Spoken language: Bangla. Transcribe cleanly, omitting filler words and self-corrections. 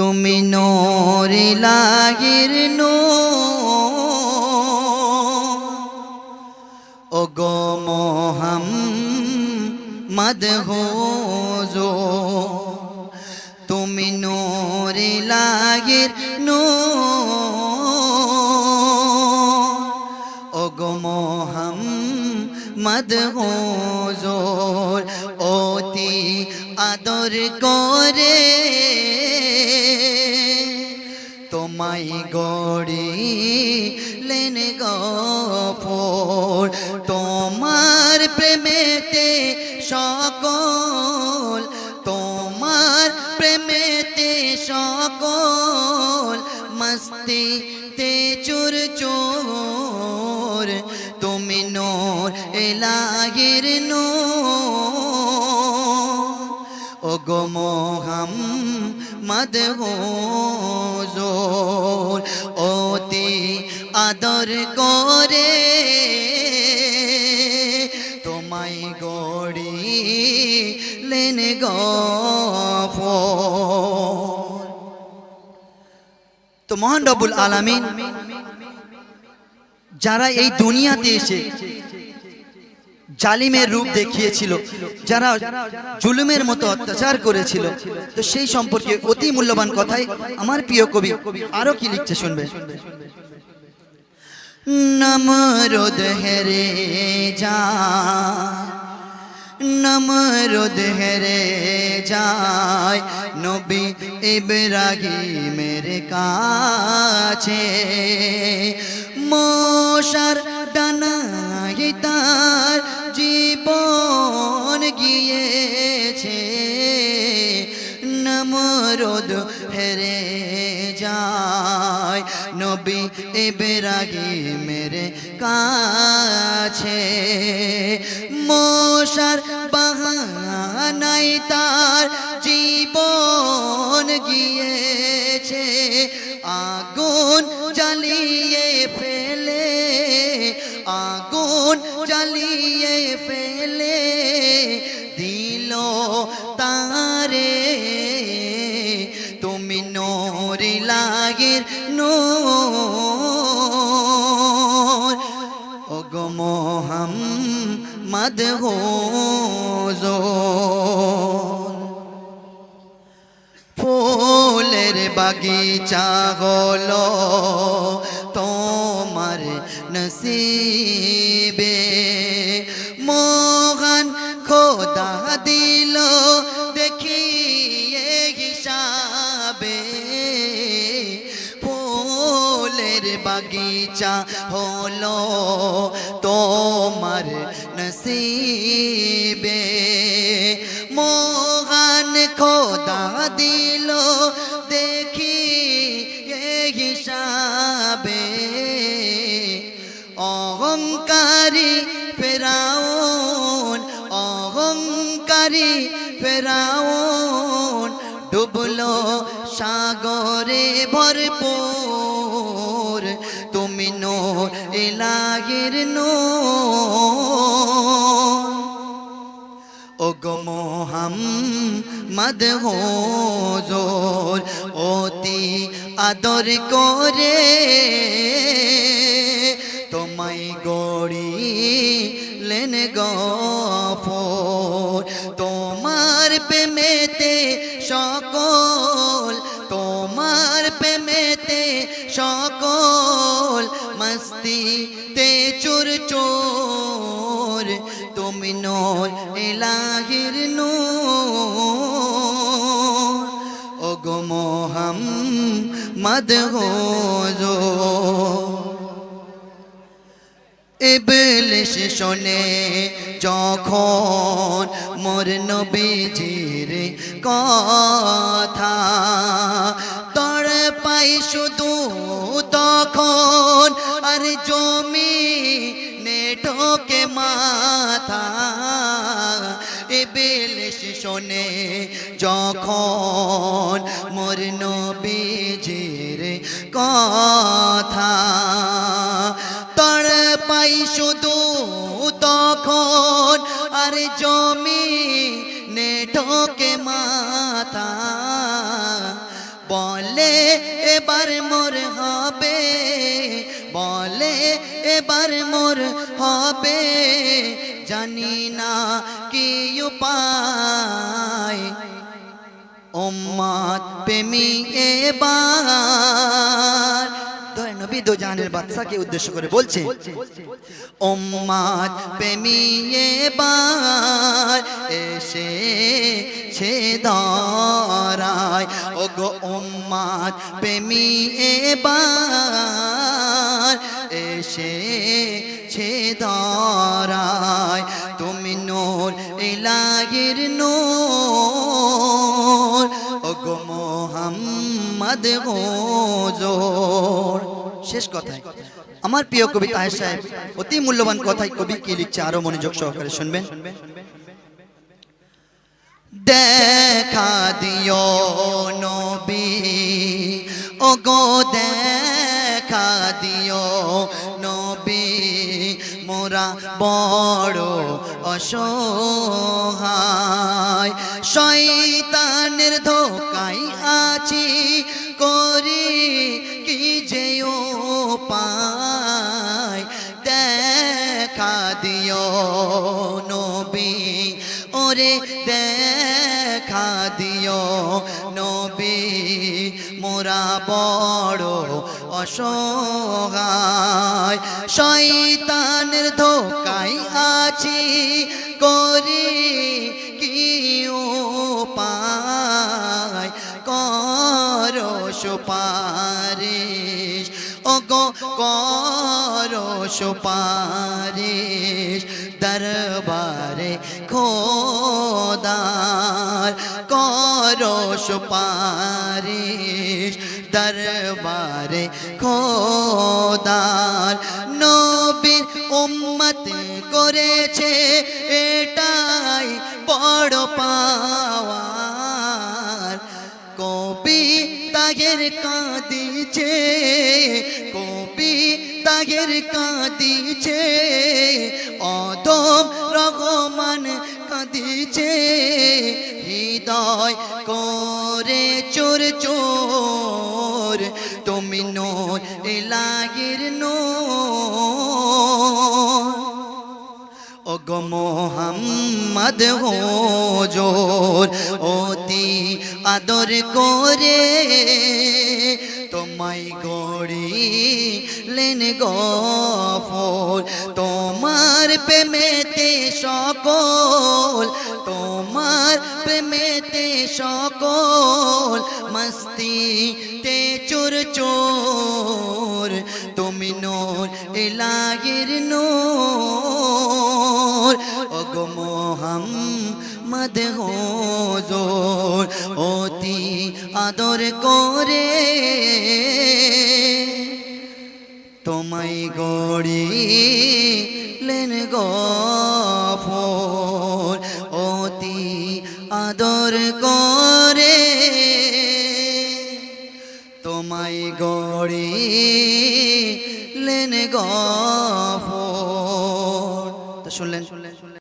তুমি নূর ইলাহির নূর ওগো মুহাম্মদ হুজুর তুমি নূর ইলাহির নূর ওগো মুহাম্মদ হুজুর অতি আদর করে তোমায় গড়িলেন গফুর তোমার প্রেমেতে সকল তোমার প্রেমেতে সকল মস্তিতে চুর চোর তুমি নূর ইলাহির নূর ওগো মুহাম্মদ হুজুর অতি আদর করে তোমায় গড়িলেন গফুর। তো মহান রব্বুল আলামিন যারা এই দুনিয়াতে এসে জালিমের রূপ দেখিয়েছিল, যারা জুলুমের মতো অত্যাচার করেছিল, তো সেই সম্পর্কে অতি মূল্যবান কথাই আমার প্রিয় কবি আরো কি লিখছে শুনবে। নমরুদ হেরে যায়, নমরুদ হেরে যায় নবী ইব্রাহিমের কাছে, মশার ডানায় তার জীবন গিয়েছে, নমরুদ হেরে যায় নবী ইব্রাহিমের কাছে, মশার বাহানায় তার জীবন গিয়েছে, আগুন জ্বালিয়ে ফেলে, আগুন জ্বালিয়ে ফেলে দিল তারে, তুমি নূর ইলাহির নূর ওগো মুহাম্মদ হুজুর। ফুলের বাগিচা হলো তোমার নসিবে, মহান খোদা দিল দেখিয়ে হিসাবে, ফুলের বাগিচা হলো তোমার নসিবে, মহান খোদা দিল দেখি হিসাবে, অহংকারী ফেরাউন, অহংকারী ফেরাউন ডুবলো সাগরে ভরপুর, তুমি নূর ইলাহির নূর ওগো মুহাম্মদ হুজুর অতি আদর করে তোমায় গড়িলেন গফুর, তোমার প্রেমেতে সকল তোমার প্রেমেতে সকল মস্তিতে চুর চোর, তুমি নূর ইলাহির নূর ওগো মুহাম্মদ হুজুর। ইবলিস শোনে যখন মোর নবীজির কথা, তড় পাই শুধু তখন আর জমিনে ঠোকে মাথা, ইবলিস শোনে যখন মোর নবীজির কথা, তড় পাই শুধু তখন আর জমিনে ঠোকে মাথা, বলে এবার মোর হবে, বলে এবার মোর হবে, জানি না কি উপায়, উম্মত প্রেমী এবার। দয়ার নবী দো জাহানের বাদশাকে উদ্দেশ্য করে বলছে, উম্মত প্রেমী এবার এসে ছে ধরায়, ও গো উম্মত প্রেমী এবার এসে ছে ধরায়। তুমি নূর ইলাহির নূর, ও গো মুহাম্মদ হুজুর। শেষ কথায় আমার প্রিয় কবি তাহের সাহেব অতি মূল্যবান কথায় কবি কি লিখছে আরো মনোযোগ সহকারে শুনবেন। দেখা দিও নবী, ও গো দেখা দিও নবী, মোরা বড় অসহায়, শয়তানের ধোকায় আছি, করি কি যে উপায়, দেখা দিও নবী, ওরে দেখা দিও নবী, মোরা বড় অসহায়, শয়তানের ধোকায় আছি, করি কি উপায়, করো সুপারিশ, ও গো করো সুপারিশ, দরবারে খোদার করো সুপারিশ, দরবারে খোদার। নবীর উম্মত করেছে এটাই বড় পাওয়ার, কবি তাহের কাঁদিছে, কবি তাহের কাঁদিছে, অদম রহমান কাঁদিছে, হৃদয় করে চোর চোর, তুমি নূর ইলাহির নূর, ও গো মুহাম্মদ হুজুর। অতি আদর করে তোমায় গড়িলেন গফর, তোমার প্রেমেতে সকল, তোমার প্রেমেতে সকল, মস্তিতে চোর চোর, তুমি নূর ইলাহির নূর, ও গো মুহাম্মদ হুজুর। অতি আদর করে তোমায় গড়িলেন গফর, অতি আদর করে তোমায় গড়িলেন গফর।